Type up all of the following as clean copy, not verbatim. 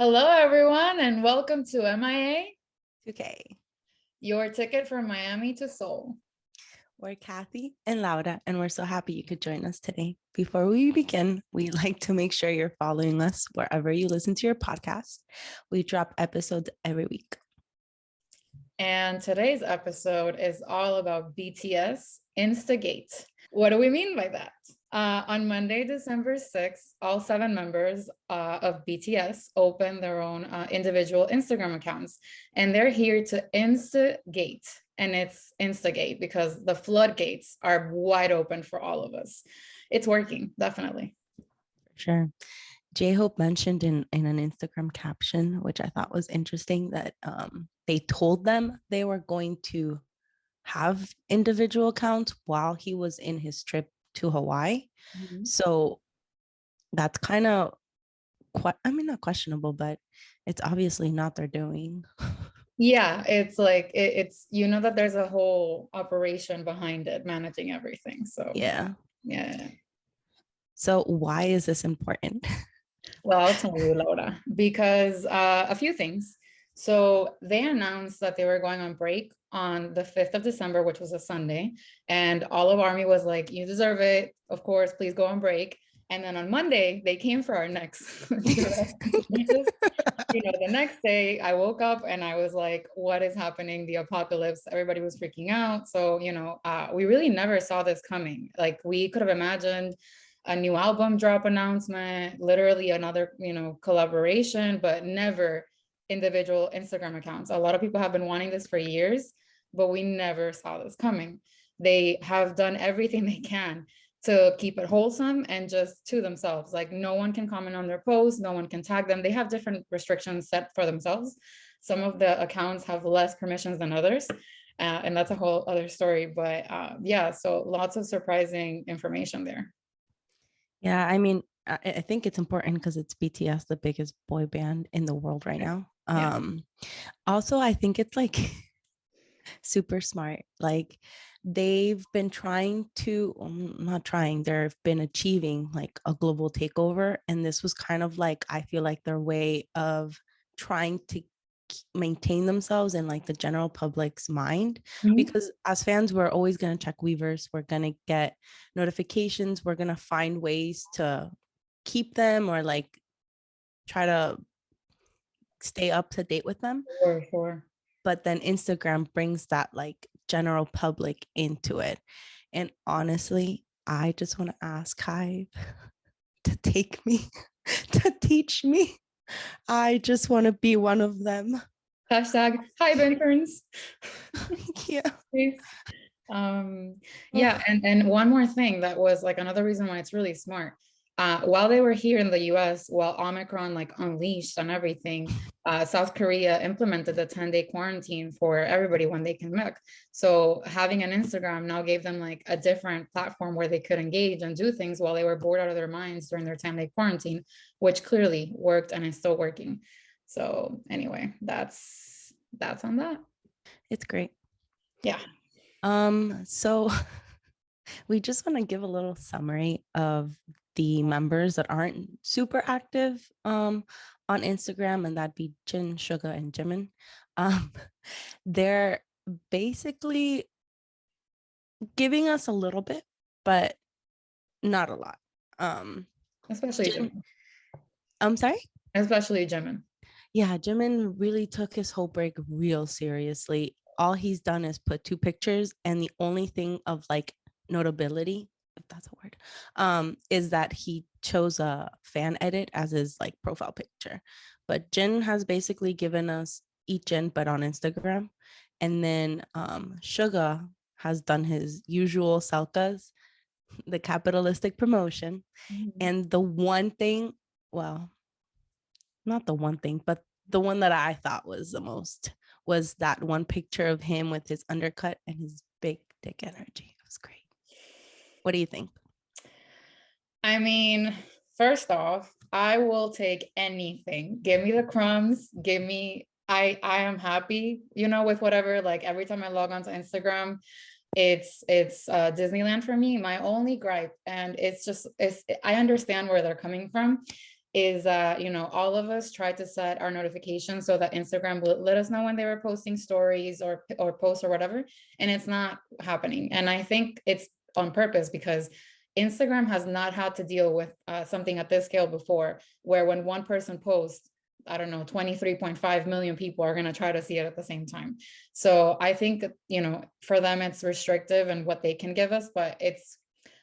Hello, everyone, and welcome to MIA2K. your ticket from Miami to Seoul. We're Kathy and Laura, and we're so happy you could join us today. Before we begin, we'd like to make sure you're following us wherever you listen to your podcast. We drop episodes every week. And today's episode is all about BTS Insta-Gate. What do we mean by that? On Monday, December 6th, all 7 members of BTS opened their own individual Instagram accounts, and they're here to Insta-Gate. And it's Insta-Gate because the floodgates are wide open for all of us. It's working, definitely. Sure. J-Hope mentioned in an Instagram caption, which I thought was interesting, that they told them they were going to have individual accounts while he was in his trip to Hawaii. Mm-hmm. So that's kind of, not questionable, but it's obviously not their doing. Yeah, it's like it's that there's a whole operation behind it, managing everything. So yeah. Yeah. So why is this important? Well, I'll tell you, Laura, because a few things. So they announced that they were going on break on the 5th of December, which was a Sunday. And all of Army was like, you deserve it. Of course, please go on break. And then on Monday, they came for our necks. The next day I woke up and I was like, what is happening? The apocalypse. Everybody was freaking out. So, we really never saw this coming. Like, we could have imagined a new album drop announcement, literally another, collaboration, but never individual Instagram accounts. A lot of people have been wanting this for years, but we never saw this coming. They have done everything they can to keep it wholesome and just to themselves. Like, no one can comment on their posts, no one can tag them. They have different restrictions set for themselves. Some of the accounts have less permissions than others. And that's a whole other story. But yeah, so lots of surprising information there. Yeah, I mean, I think it's important because it's BTS, the biggest boy band in the world right now. Yeah. Also, I think it's like super smart. Like, they've been trying to, not trying, they've been achieving like a global takeover. And this was kind of like, I feel like their way of trying to maintain themselves in like the general public's mind. Mm-hmm. Because as fans, we're always going to check Weavers, we're going to get notifications, we're going to find ways to keep them or like try to stay up to date with them. Sure. But then Instagram brings that like general public into it. And honestly, I just want to ask Rkive to take me, to teach me. I just want to be one of them. Hashtag Hive interns. Yeah. Yeah, and one more thing that was like another reason why it's really smart. While they were here in the US, while Omicron like unleashed on everything, South Korea implemented the 10-day quarantine for everybody when they came back. So having an Instagram now gave them like a different platform where they could engage and do things while they were bored out of their minds during their 10-day quarantine, which clearly worked and is still working. So anyway, that's on that. It's great. Yeah. So we just want to give a little summary of the members that aren't super active on Instagram, and that'd be Jin, Suga, and Jimin. They're basically giving us a little bit, but not a lot. Especially Jimin. I'm sorry? Especially Jimin. Yeah, Jimin really took his whole break real seriously. All he's done is put 2 pictures, and the only thing of like notability, if that's a word, is that he chose a fan edit as his like profile picture. But Jin has basically given us Ichin, but on Instagram. And then Suga has done his usual Selkas, the capitalistic promotion. Mm-hmm. And the one thing, well, not the one thing, but the one that I thought was the most was that one picture of him with his undercut and his big dick energy. It was great. What do you think? I mean, first off, I will take anything. Give me the crumbs. Give me, I am happy, with whatever. Like, every time I log onto Instagram, it's Disneyland for me. My only gripe, and I understand where they're coming from, is that, you know, all of us tried to set our notifications so that Instagram will let us know when they were posting stories or posts or whatever, and it's not happening. And I think it's on purpose because Instagram has not had to deal with something at this scale before, where when one person posts, I don't know, 23.5 million people are going to try to see it at the same time. So I think, you know, for them, it's restrictive and what they can give us, but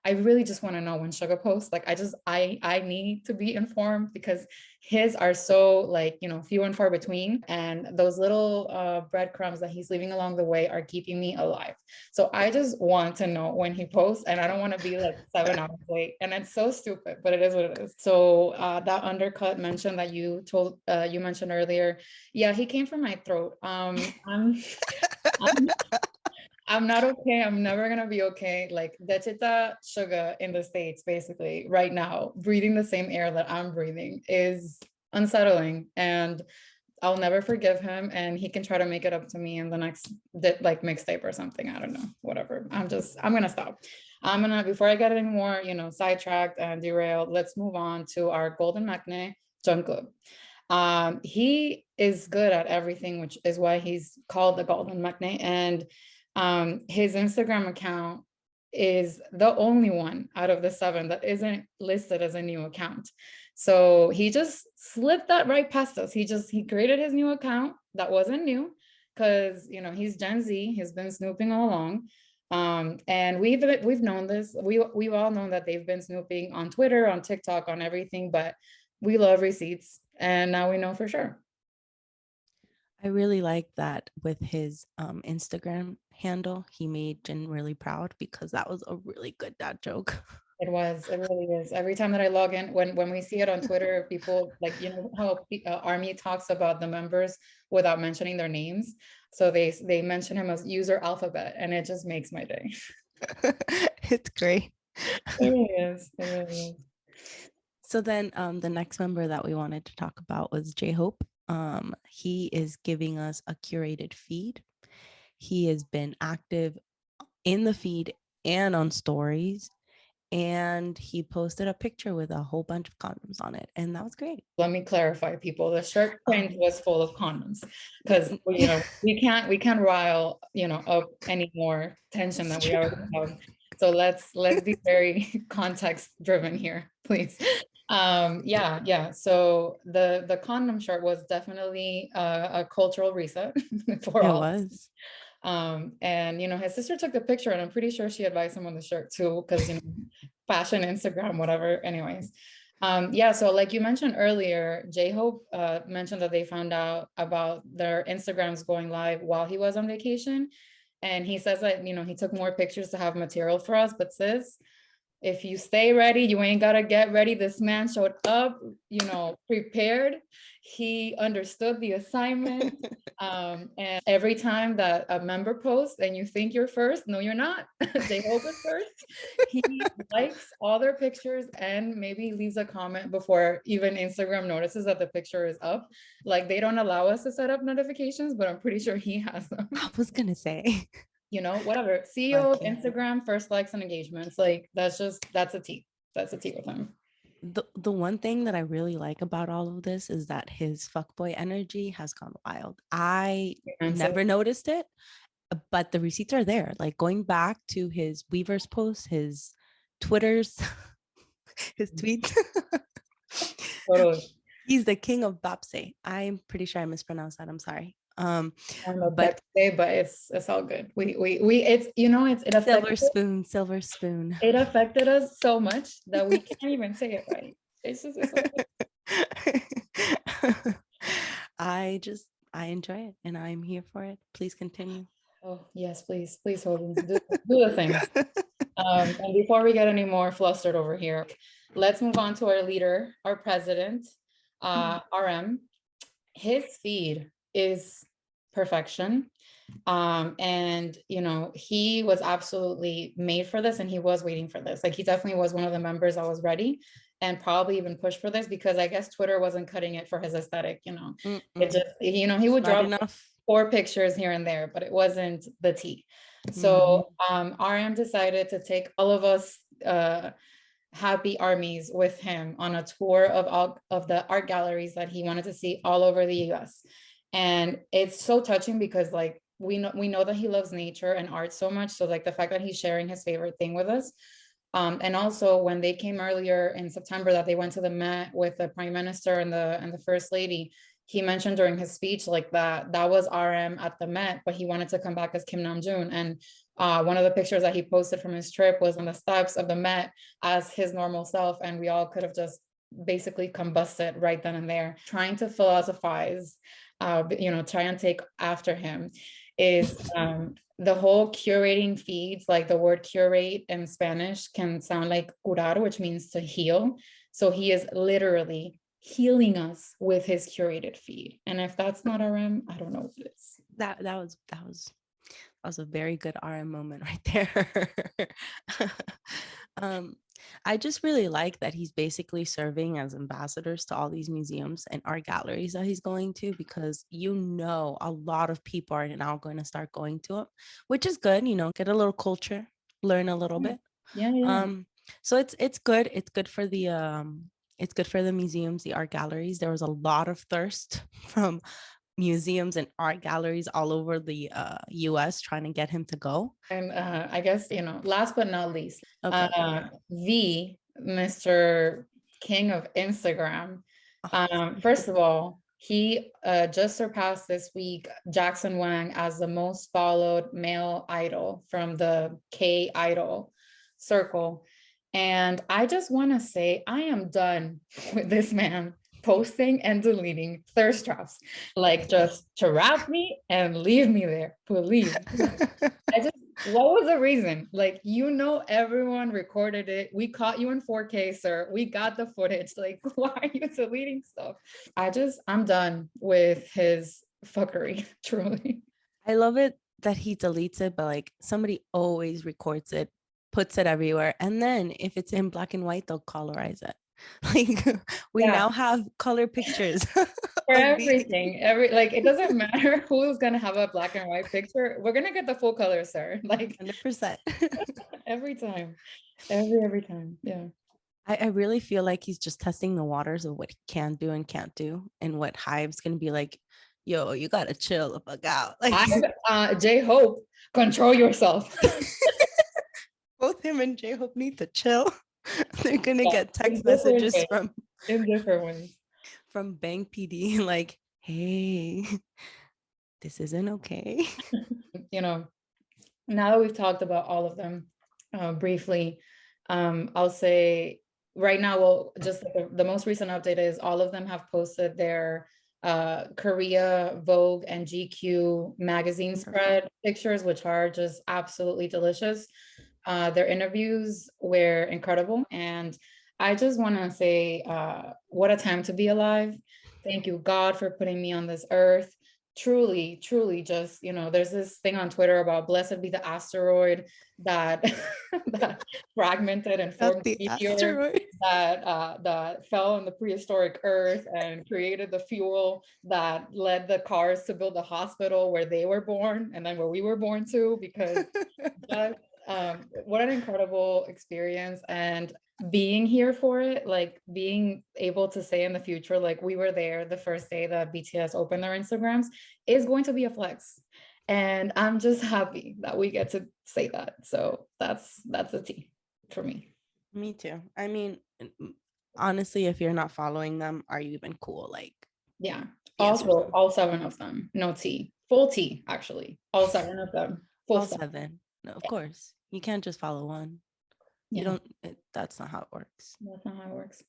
I really just want to know when Sugar posts. Like, I need to be informed because his are so, like, you know, few and far between. And those little breadcrumbs that he's leaving along the way are keeping me alive. So I just want to know when he posts, and I don't want to be like 7 hours late. And it's so stupid, but it is what it is. So that undercut mention that you mentioned earlier, yeah, he came from my throat. I'm not okay. I'm never gonna be okay. Like Dechita Sugar in the States, basically, right now, breathing the same air that I'm breathing is unsettling. And I'll never forgive him. And he can try to make it up to me in the next like mixtape or something. I don't know, whatever. I'm gonna stop. Before I get any more, you know, sidetracked and derailed, let's move on to our golden maknae, Jungkook. He is good at everything, which is why he's called the golden maknae. And his Instagram account is the only one out of the 7 that isn't listed as a new account. So he just slipped that right past us. He created his new account that wasn't new because, you know, he's Gen Z. He's been snooping all along. And we've known this. We've all known that they've been snooping on Twitter, on TikTok, on everything, but we love receipts. And now we know for sure. I really like that with his Instagram handle, he made Jin really proud because that was a really good dad joke. It really is. Every time that I log in, when we see it on Twitter, people, like, you know how Army talks about the members without mentioning their names. So they mention him as user alphabet, and it just makes my day. It's great. It really is. It really is. So then the next member that we wanted to talk about was J-Hope. He is giving us a curated feed. He has been active in the feed and on stories. And he posted a picture with a whole bunch of condoms on it. And that was great. Let me clarify, people. The shirt print was full of condoms because, you know, we can't rile, you know, up any more tension than we already have. So let's be very context driven here, please. Yeah. So the condom shirt was definitely a cultural reset for all. It was. And, you know, his sister took the picture, and I'm pretty sure she advised him on the shirt too, because, you know, fashion, Instagram, whatever. Anyways, yeah. So like you mentioned earlier, J-Hope mentioned that they found out about their Instagrams going live while he was on vacation. And he says that, you know, he took more pictures to have material for us, but sis, if you stay ready, you ain't gotta get ready. This man showed up, you know, prepared. He understood the assignment. And every time that a member posts and you think you're first, no, you're not. J-Hope is first. He likes all their pictures and maybe leaves a comment before even Instagram notices that the picture is up. Like, they don't allow us to set up notifications, but I'm pretty sure he has them. I was gonna say. You know, whatever. CEO of Instagram, first likes and engagements. Like, that's a T. That's a T with him. The one thing that I really like about all of this is that his fuckboy energy has gone wild. I never noticed it, but the receipts are there. Like, going back to his Weavers posts, his Twitters, his tweets. Totally. He's the king of Bapse. I'm pretty sure I mispronounced that. I'm sorry. But it's all good. It's, you know, it affected silver spoon. It affected us so much that we can't even say it right. It's I enjoy it and I'm here for it. Please continue. Oh yes, please hold do the thing. And before we get any more flustered over here, let's move on to our leader, our president, RM. His feed is perfection. And, you know, he was absolutely made for this, and he was waiting for this. Like, he definitely was one of the members that was ready and probably even pushed for this, because I guess Twitter wasn't cutting it for his aesthetic, you know. It just, you know, he would drop 4 pictures here and there, but it wasn't the tea. So RM decided to take all of us happy armies with him on a tour of all of the art galleries that he wanted to see all over the US. And it's so touching because like we know that he loves nature and art so much. So like the fact that he's sharing his favorite thing with us. And also when they came earlier in September that they went to the Met with the Prime Minister and the First Lady, he mentioned during his speech like that was RM at the Met, but he wanted to come back as Kim Namjoon. And one of the pictures that he posted from his trip was on the steps of the Met as his normal self, and we all could have just basically combusted right then and there. Trying to philosophize, try and take after him is the whole curating feeds. Like the word curate in Spanish can sound like curar, which means to heal. So he is literally healing us with his curated feed. And if that's not RM, I don't know what it is. That was a very good RM moment right there. I just really like that he's basically serving as ambassadors to all these museums and art galleries that he's going to, because a lot of people are now going to start going to it, which is good, get a little culture, learn a little bit. Yeah. So it's good. It's good for the museums, the art galleries. There was a lot of thirst from museums and art galleries all over the US trying to get him to go. And I guess, last but not least, Okay. the Mr. King of Instagram. First of all, he just surpassed this week Jackson Wang as the most followed male idol from the K idol circle. And I just want to say, I am done with this man posting and deleting thirst traps. Like, just trap me and leave me there, please. What was the reason? Like, everyone recorded it. We caught you in 4K, sir. We got the footage. Like, why are you deleting stuff? I'm done with his fuckery, truly. I love it that he deletes it, but like somebody always records it, puts it everywhere. And then if it's in black and white, they'll colorize it. Like we now have color pictures for everything. It doesn't matter who's gonna have a black and white picture. We're gonna get the full color, sir. Like 100%. every time. Every time. Yeah. I really feel like he's just testing the waters of what he can do and can't do, and what Hive's gonna be like, yo, you gotta chill the fuck out. Like J-Hope, control yourself. Both him and J-Hope need to chill. They're gonna get text messages in different ways from Bang PD like, hey, this isn't okay. Now that we've talked about all of them briefly, I'll say right now, well, just the most recent update is all of them have posted their Korea, Vogue, and GQ magazine spread pictures, which are just absolutely delicious. Their interviews were incredible. And I just want to say, what a time to be alive. Thank you, God, for putting me on this earth. Truly, truly, just, there's this thing on Twitter about blessed be the asteroid that that fragmented and formed the meteor that fell on the prehistoric earth and created the fuel that led the cars to build the hospital where they were born and then where we were born too, because what an incredible experience. And being here for it, like being able to say in the future, like we were there the first day that BTS opened their Instagrams, is going to be a flex. And I'm just happy that we get to say that. So that's a T for me. Me too. I mean, honestly, if you're not following them, are you even cool? Like, yeah. Also, all 7 of them, no T, full T, actually. All 7 of them, full all 7. No, of course. You can't just follow one. You don't, that's not how it works. That's not how it works.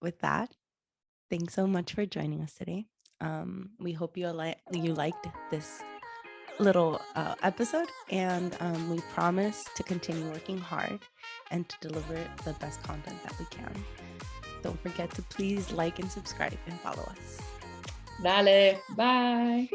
With that, thanks so much for joining us today. We hope you liked this little episode, and we promise to continue working hard and to deliver the best content that we can. Don't forget to please like and subscribe and follow us. Dale, bye.